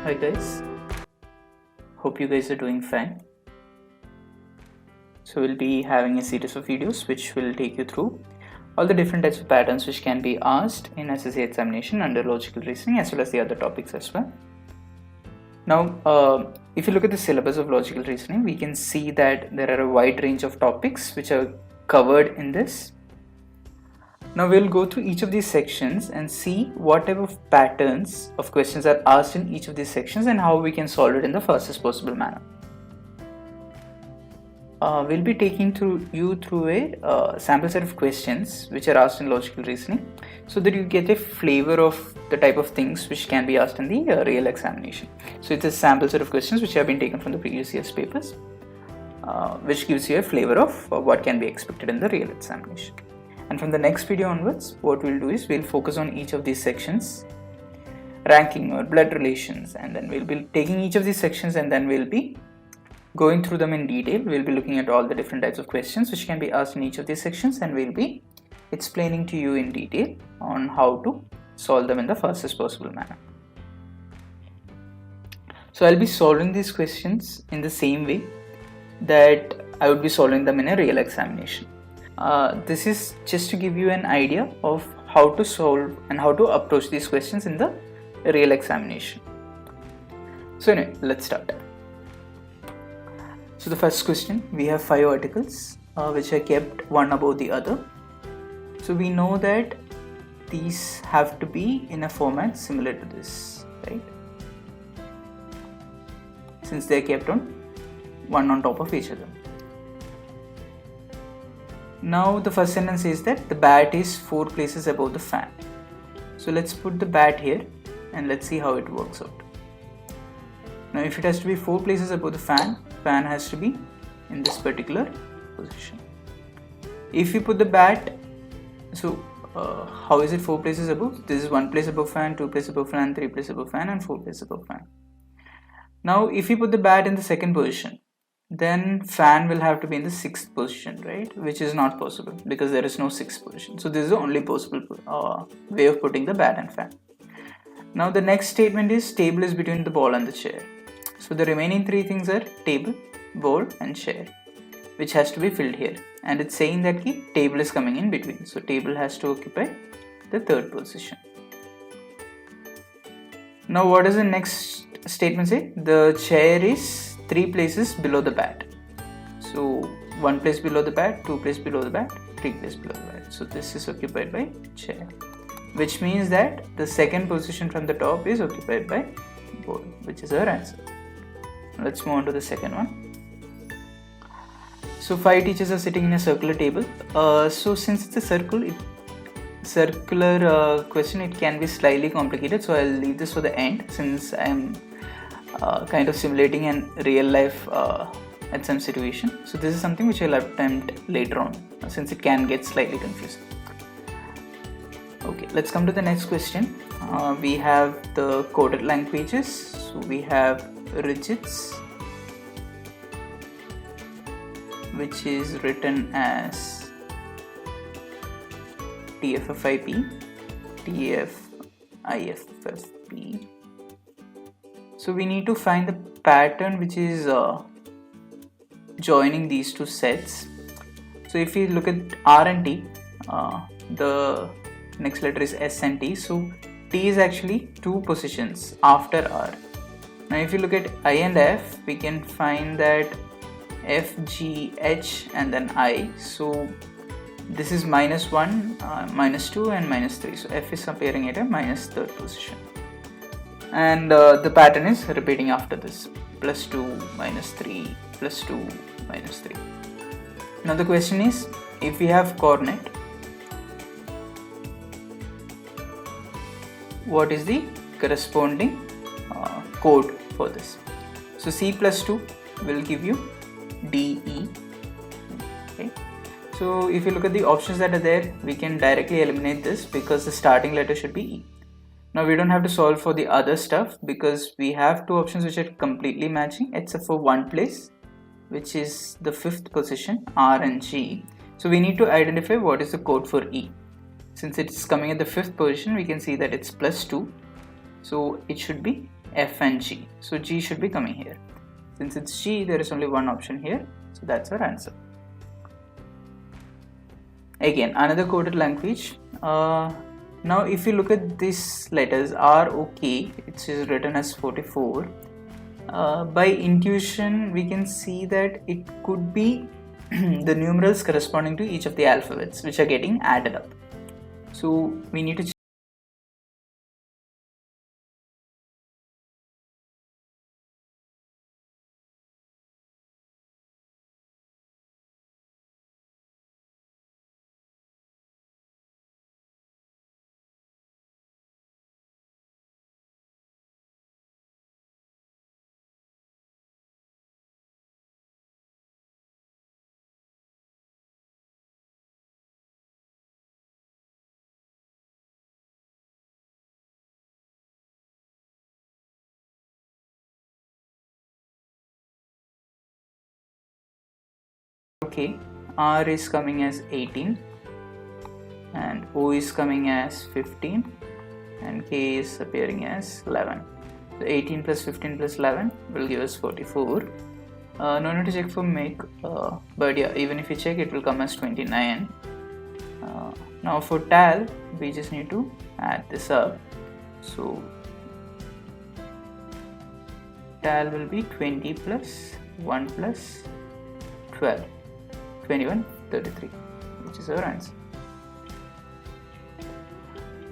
Hi guys, hope you guys are doing fine. So we'll be having a series of videos which will take you through all the different types of patterns which can be asked in SSC examination under logical reasoning as well as the other topics as well. Now, if you look at the syllabus of logical reasoning, we can see that there are a wide range of topics which are covered in this. Now we'll go through each of these sections and see what type of patterns of questions are asked in each of these sections and how we can solve it in the fastest possible manner. We'll be taking you through a sample set of questions which are asked in logical reasoning so that you get a flavor of the type of things which can be asked in the real examination. So it's a sample set of questions which have been taken from the previous year's papers, which gives you a flavor of what can be expected in the real examination. And from the next video onwards, what we'll do is we'll focus on each of these sections, ranking or blood relations, and then we'll be taking each of these sections and then we'll be going through them in detail. We'll be looking at all the different types of questions which can be asked in each of these sections, and we'll be explaining to you in detail on how to solve them in the fastest possible manner. So I'll be solving these questions in the same way that I would be solving them in a real examination. This is just to give you an idea of how to solve and how to approach these questions in the real examination. So anyway, let's start. So the first question, we have 5 articles which are kept one above the other. So we know that these have to be in a format similar to this, right? Since they are kept one on top of each other. Now the first sentence says that the bat is 4 places above the fan. So let's put the bat here and let's see how it works out. Now if it has to be 4 places above the fan has to be in this particular position. If you put the bat, so how is it 4 places above? This is 1 place above fan, 2 places above fan, 3 places above fan, and 4 places above fan. Now if you put the bat in the second position, then fan will have to be in the 6th position, right? Which is not possible because there is no 6th position. So this is the only possible way of putting the bat and fan. Now the next statement is table is between the ball and the chair. So the remaining 3 things are table, ball and chair, which has to be filled here. And it's saying that the table is coming in between. So table has to occupy the 3rd position. Now what does the next statement say? The chair is 3 places below the bat. So 1 place below the bat, 2 places below the bat, 3 places below the bat. So this is occupied by chair, which means that the 2nd position from the top is occupied by ball, which is our answer. Let's move on to the second one. So 5 teachers are sitting in a circular table. So since it's a circular question, it can be slightly complicated. So I'll leave this for the end since I'm kind of simulating a real life at some situation. So this is something which I'll attempt later on since it can get slightly confusing. Okay, let's come to the next question. We have the coded languages. So we have rigids, which is written as TFFIP, TFIFFP. So we need to find the pattern which is joining these 2 sets. So if you look at R and T, the next letter is S and T. So T is actually 2 positions after R. Now if you look at I and F, we can find that F, G, H and then I. So this is -1, -2 and -3. So F is appearing at a -3rd position. And the pattern is repeating after this. +2, -3, +2, -3. Now the question is, if we have cornet, what is the corresponding code for this? So C +2 will give you DE. Okay. So if you look at the options that are there, we can directly eliminate this because the starting letter should be E. Now we don't have to solve for the other stuff because we have 2 options which are completely matching except for 1 place, which is the 5th position, R and G. So we need to identify what is the code for E. Since it's coming at the 5th position, we can see that it's +2. So it should be F and G. So G should be coming here. Since it's G, there is only one option here. So that's our answer. Again, another coded language. Now if you look at these letters R, O, K, it is written as 44. By intuition, we can see that it could be the numerals corresponding to each of the alphabets which are getting added up. So we need to okay, R is coming as 18 and O is coming as 15 and K is appearing as 11. So 18 plus 15 plus 11 will give us 44. No need to check for make, but yeah, even if you check, it will come as 29. Now for TAL, we just need to add this up. So TAL will be 20 plus 1 plus 12. 21, 33, which is our answer.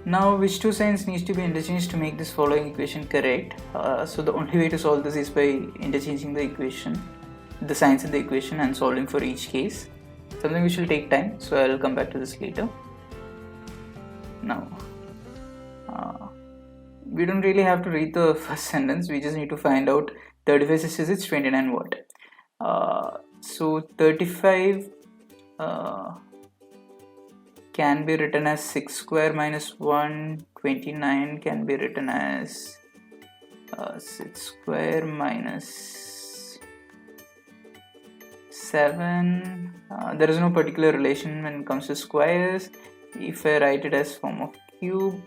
Now, which two signs needs to be interchanged to make this following equation correct? So the only way to solve this is by interchanging the equation, the signs in the equation, and solving for each case. Something which will take time, so I will come back to this later. Now, we don't really have to read the first sentence. We just need to find out 35 6 29 what. So 35 can be written as 6 square minus 1, 29 can be written as 6 square minus 7. There is no particular relation when it comes to squares. If I write it as form of cube,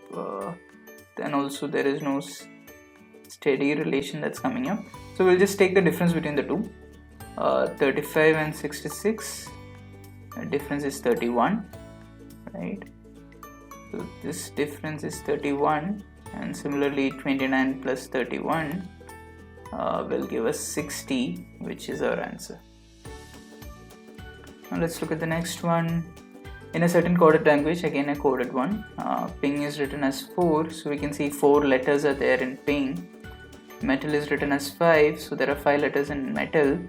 then also there is no steady relation that's coming up. So we'll just take the difference between the two. 35 and 66, the difference is 31, right? So this difference is 31, and similarly 29 plus 31 will give us 60, which is our answer. Now let's look at the next one. In a certain coded language, again a coded one, ping is written as 4, so we can see 4 letters are there in ping. Metal is written as 5, so there are 5 letters in metal.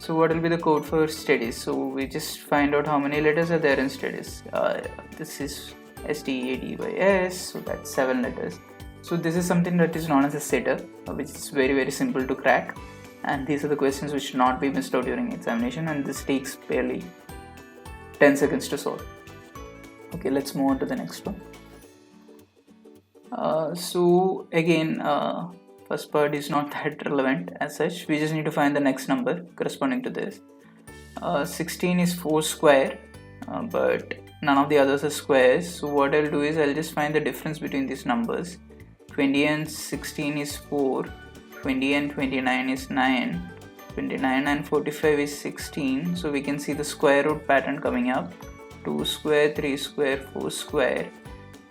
So what will be the code for steadies? So we just find out how many letters are there in steadies. This is STEADYS, so that's 7 letters. So this is something that is known as a setter, which is very simple to crack. And these are the questions which should not be missed out during examination, and this takes barely 10 seconds to solve. Okay, let's move on to the next one. So again, first part is not that relevant as such. We just need to find the next number corresponding to this. 16 is 4 square, but none of the others are squares. So what I'll do is I'll just find the difference between these numbers. 20 and 16 is 4, 20 and 29 is 9, 29 and 45 is 16. So we can see the square root pattern coming up. 2 square, 3 square, 4 square.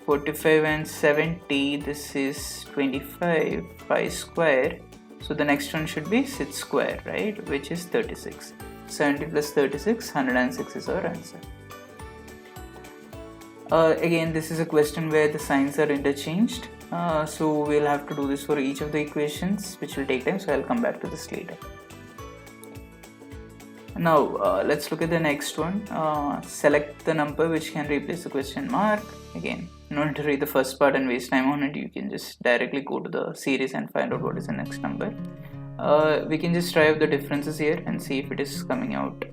45 and 70, this is 25, 5 square. So the next one should be 6 square, right, which is 36. 70 plus 36, 106 is our answer. Again, this is a question where the signs are interchanged. So we'll have to do this for each of the equations, which will take time, so I'll come back to this later. Now let's look at the next one. Select the number which can replace the question mark. Again, no need to read the first part and waste time on it. You can just directly go to the series and find out what is the next number. We can just try out the differences here and see if it is coming out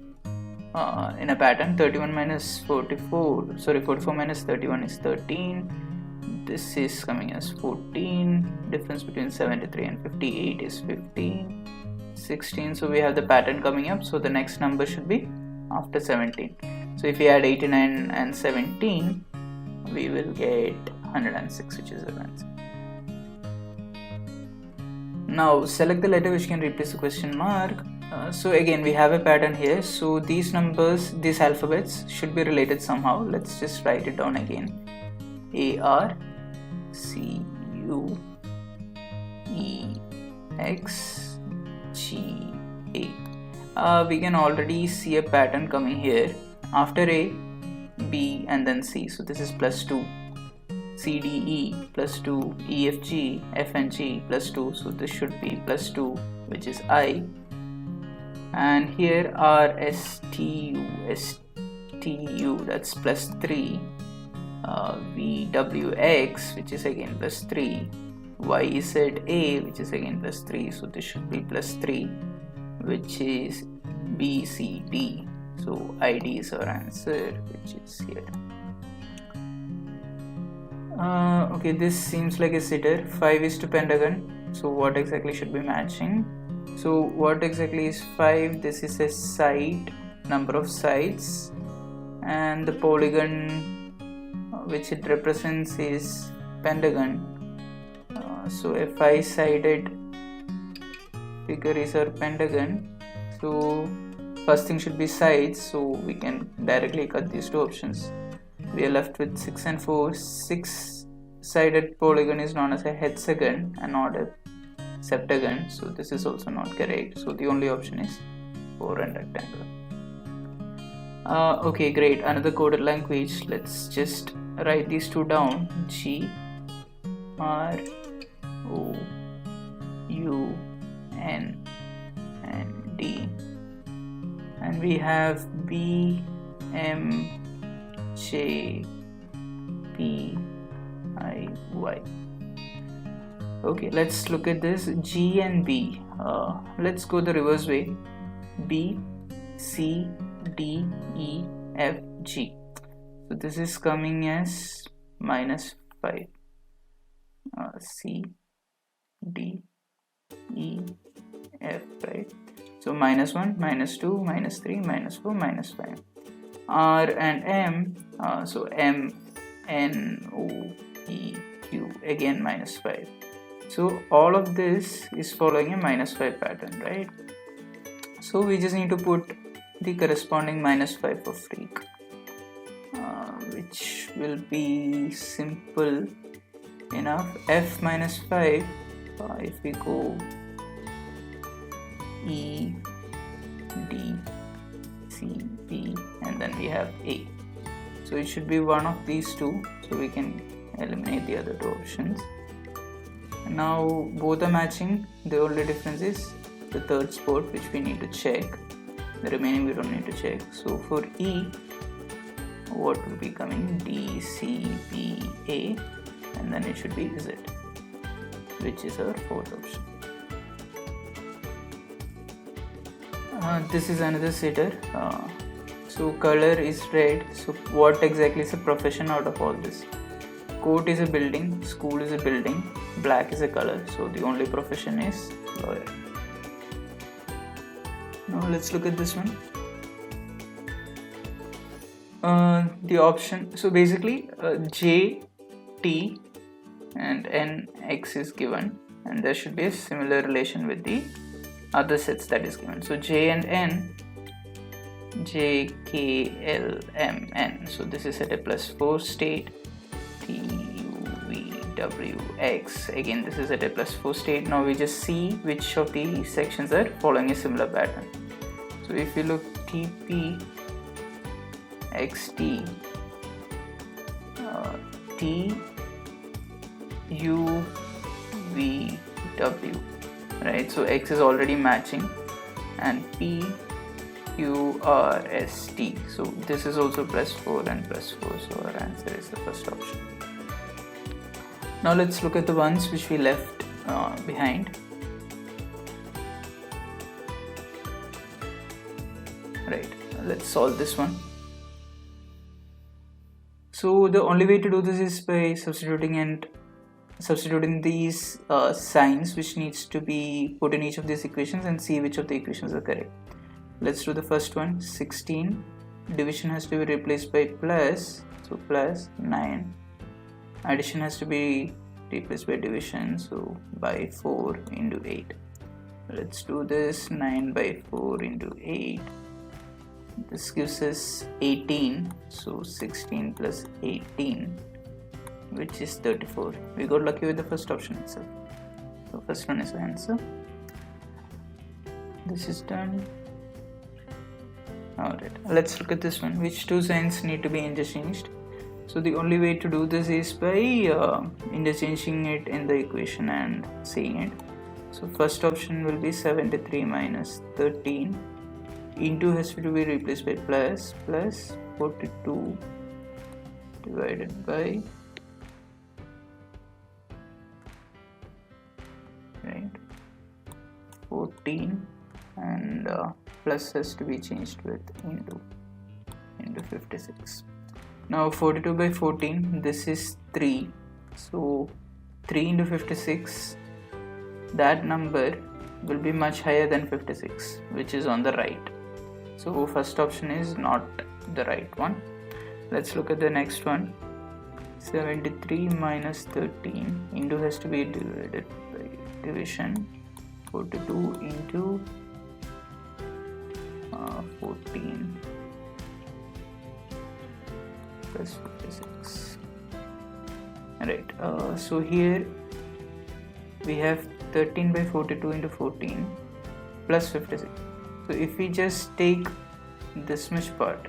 in a pattern. 31 minus 44 minus 31 is 13. This is coming as 14. Difference between 73 and 58 is 15. 16, so we have the pattern coming up. So the next number should be after 17. So if we add 89 and 17, we will get 106, which is our answer. Now select the letter which can replace the question mark. So again we have a pattern here, so these numbers, these alphabets should be related somehow. Let's just write it down again. A R C U E X G A. We can already see a pattern coming here. After A, B and then C, so this is plus 2. C D E plus 2, E F G, F and G plus 2, so this should be plus 2, which is I. And here R S T U, that's plus 3. V W X, which is again plus 3. Y Z A, which is again plus 3, so this should be plus 3, which is B C D. So ID is our answer, which is here. Okay, this seems like a sitter. 5 is to pentagon, so what exactly should be matching? So what exactly is 5? This is a side, number of sides, and the polygon which it represents is pentagon. So a 5-sided figure is our pentagon. So first thing should be sides, so we can directly cut these two options. We are left with 6 and 4. 6-sided polygon is known as a hexagon and not a septagon, so this is also not correct. So the only option is 4 and rectangle. Okay, great. Another coded language. Let's just write these two down. G R O U N and D, and we have B M J P I Y. Okay, let's look at this. G and B. Let's go the reverse way. B C D E F G. So this is coming as minus 5. C D E F, right? So minus 1, minus 2, minus 3, minus 4, minus 5. R and M, so M N O E Q, again minus 5. So all of this is following a minus 5 pattern, right? So we just need to put the corresponding minus 5 for freak, which will be simple enough. F minus 5, if we go E D C B and then we have A, so it should be one of these two, so we can eliminate the other two options. Now both are matching. The only difference is the third spot, which we need to check. The remaining we don't need to check. So for E, what will be coming? D C B A, and then it should be Z, which is our fourth option. This is another sitter. So color is red. So what exactly is a profession out of all this? Court is a building, school is a building, black is a color, so the only profession is lawyer. Now let's look at this one. The option, so basically J, T and N, X is given, and there should be a similar relation with the other sets that is given. So J and N, J, K, L, M, N, so this is at a plus 4 state. T, U, V, W, X, again this is at a plus 4 state. Now we just see which of the sections are following a similar pattern. So if you look TP, XT, T, U, V, W, right? So X is already matching, and P, Q, R, S, T. So this is also plus 4 and plus 4, so our answer is the first option. Now let's look at the ones which we left behind. Right, let's solve this one. So the only way to do this is by substituting these signs which needs to be put in each of these equations and see which of the equations are correct. Let's do the first one. 16, division has to be replaced by plus, so plus 9. Addition has to be replace by division, so by 4 into 8. Let's do this. 9 by 4 into 8, this gives us 18, so 16 plus 18, which is 34. We got lucky with the first option itself, so first one is the answer. This is done. Alright, let's look at this one. Which two signs need to be interchanged? So the only way to do this is by interchanging it in the equation and saying it. So first option will be 73 minus 13. Into has to be replaced by plus 42 divided by 14, and plus has to be changed with into 56. Now 42 by 14, this is 3, so 3 into 56, that number will be much higher than 56, which is on the right. So first option is not the right one. Let's look at the next one. 73 minus 13, into has to be divided by division, 42 into 14 plus 56. Alright, so here we have 13 by 42 into 14 plus 56. So if we just take this much part,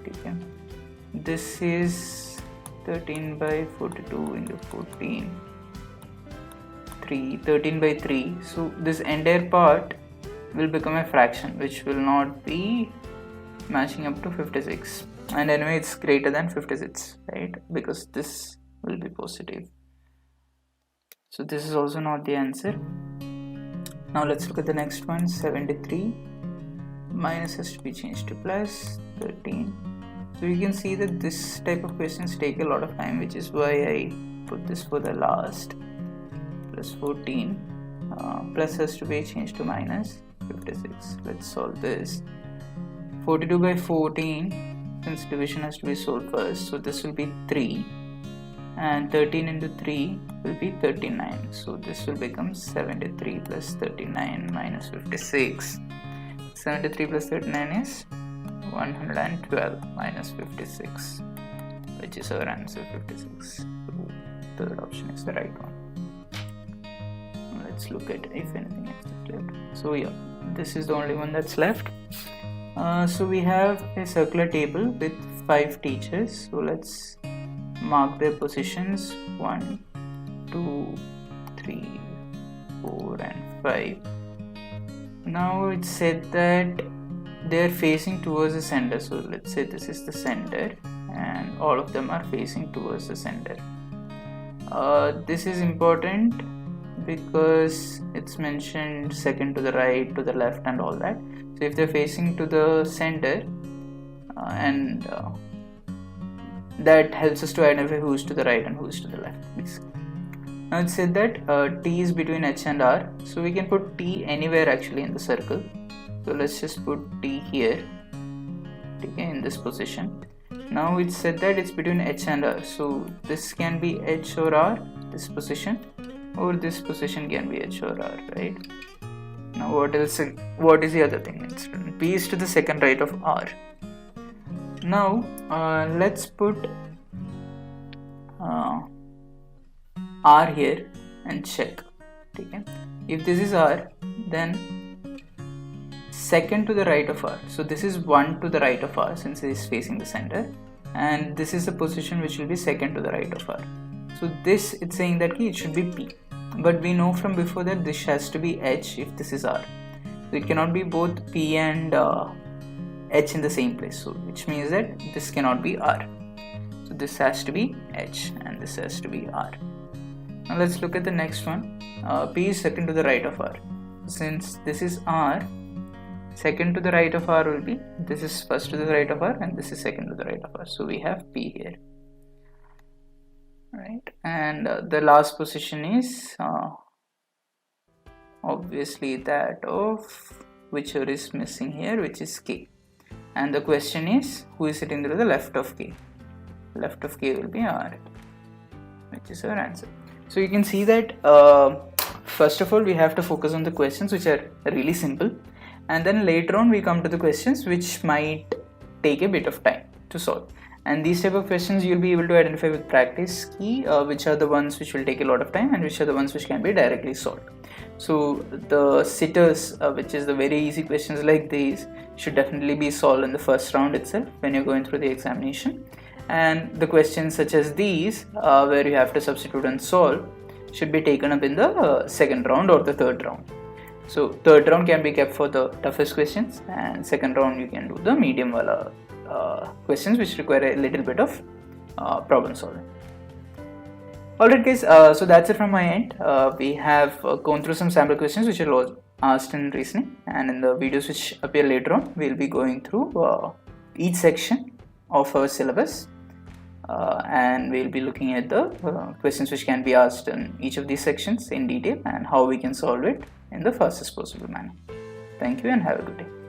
okay, this is 13 by 42 into 14, 13 by 3, so this entire part will become a fraction which will not be matching up to 56, and anyway it's greater than 56, right, because this will be positive. So this is also not the answer. Now let's look at the next one. 73 minus has to be changed to plus 13. So you can see that this type of questions take a lot of time, which is why I put this for the last. Plus 14, plus has to be changed to minus 56. Let's solve this. 42 by 14, since division has to be solved first, so this will be 3, and 13 into 3 will be 39, so this will become 73 plus 39 minus 56. 73 plus 39 is 112 minus 56, which is our answer, 56. So third option is the right one. Let's look at if anything is left. So yeah, this is the only one that's left. So we have a circular table with 5 teachers. So let's mark their positions 1, 2, 3, 4 and 5. Now it's said that they are facing towards the center. So let's say this is the center and all of them are facing towards the center. This is important because it's mentioned second to the right, to the left and all that. So if they're facing to the center, that helps us to identify who's to the right and who's to the left, basically. Now it's said that T is between H and R, so we can put T anywhere actually in the circle. So let's just put T here, okay, in this position. Now it's said that it's between H and R, so this can be H or R, this position, or this position can be H or R, right? Now what is the other thing? It's P is to the second right of R. Now let's put R here and check. Okay, if this is R, then second to the right of R, so this is 1 to the right of R since it is facing the center, and this is the position which will be second to the right of R. So this, it's saying that it should be P, but we know from before that this has to be H if this is R. So it cannot be both P and H in the same place, so which means that this cannot be R. So this has to be H and this has to be R. Now let's look at the next one. P is second to the right of R. Since this is R, second to the right of R will be, this is first to the right of R and this is second to the right of R. So we have P here. Right, and the last position is obviously that of whichever is missing here, which is K. And the question is, who is sitting to the left of K? Left of K will be R, which is our answer. So you can see that first of all we have to focus on the questions which are really simple, and then later on we come to the questions which might take a bit of time to solve. And these type of questions you'll be able to identify with practice key, which are the ones which will take a lot of time and which are the ones which can be directly solved. So the sitters, which is the very easy questions like these, should definitely be solved in the first round itself when you're going through the examination. And the questions such as these, where you have to substitute and solve, should be taken up in the second round or the third round. So third round can be kept for the toughest questions, and second round you can do the medium wala questions which require a little bit of problem solving. Alright guys, so that's it from my end. We have gone through some sample questions which are asked in reasoning, and in the videos which appear later on we'll be going through each section of our syllabus, and we'll be looking at the questions which can be asked in each of these sections in detail and how we can solve it in the fastest possible manner. Thank you and have a good day.